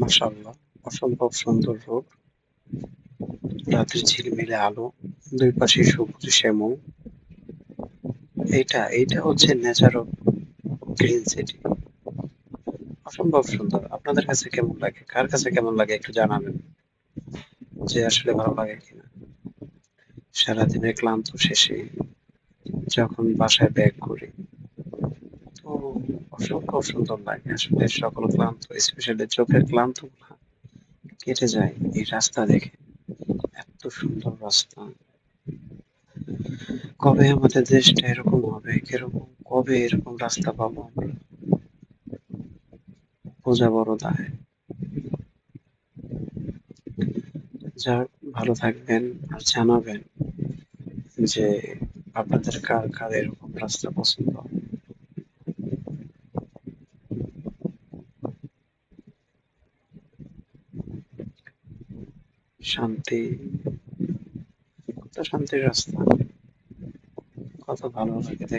মাশাআল্লাহ! অসম্ভব সুন্দর রোড, রাতের ঝিলমিলে আলো, দুই পাশে সবুজ শ্যামল। এইটা হচ্ছে নেচার অফ গ্রিন সিটি। অসম্ভব সুন্দর। আপনাদের কাছে কেমন লাগে? কার কাছে কেমন লাগে একটু জানাবেন যে আসলে ভালো লাগে কিনা? সারাদিনের ক্লান্ত শেষে যখন বাসায় ব্যাক করি, তো অসম্ভব সুন্দর লাগে আসলে সকল ক্লান্ত স্পেশালি চোখের ক্লান্তগুলা কেটে যায় এই রাস্তা দেখে। এত সুন্দর রাস্তা। কবে আমাদের দেশটা এরকম হবে? কিরকম কবে এরকম রাস্তা পাবো আমরা? বোঝা বড় দায়। যাক ভালো থাকবেন আর জানাবেন যে আপনাদের কার কার এরকম রাস্তা পছন্দ। শান্তি, কত শান্তির রাস্তা, কত ভালো লাগে দেখতে।